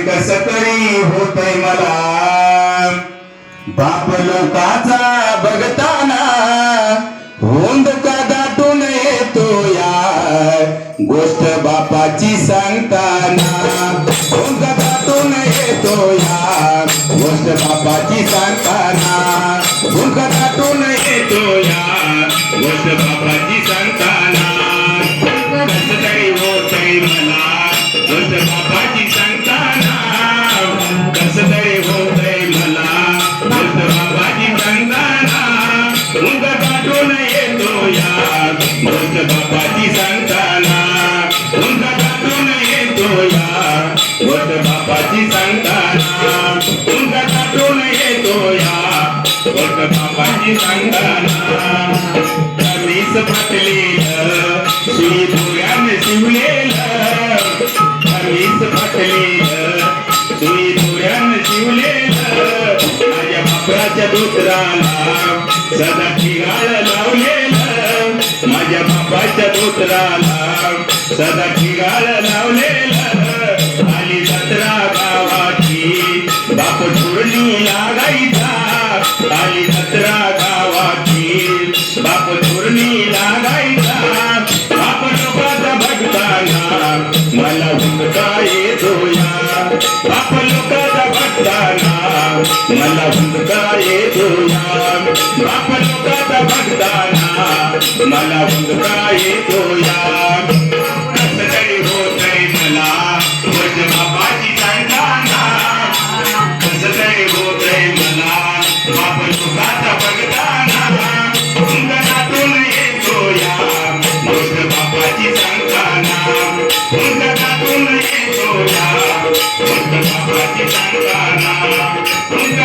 कस तरी होतय मला बाप लोकाचा बघताना होंद का दाटून येतो या गोष्ट बापाची सांगताना होंद दाटून येतो या गोष्ट बापाची सांगताना होंद दाटून येतो या गोष्ट बापाची सांगताना कस तरी होतय मला गोष्ट बापाची सांगताना कस तरी होतय मला गोष्ट बापाची सांगताना होंद दाटून येतो या गोष्ट बापाची सांगताना होंद दाटून येतो या गोष्ट बापाची सांगताना होंद दाटून येतो या गोष्ट बापाची सांगताना कमीच फाटलेलं सुई दोऱ्याने शिवलेलं कमीच फाटलेलं सुई दोऱ्याने शिवलेलं माझ्या बापाच्या धोतराला सदा ठिगाळ लावलेलं माझ्या बापाच्या धोतराला सदा ठिगाळ लावलेलं आली जत्रा गावाची बाप चोरणी लागायचा आली जत्रा गावाची बाप चोरणी लागायचा बाप लोकाचा भक्ताना मला हुंदका येतो या बाप लोकाचा भक्ताना मला हुंदका येतो या बाप लोकाचा भक्ताना मला हुंदका येतो या कस तरी होतय मला गोष्ट बापाची सांगताना कस तरी होतय मला बाप लोकाचा भक्ताना हुंद दाटून येतो या गोष्ट बापाची सांगताना हुंद दाटून येतो या गोष्ट बापाची सांगताना हुंद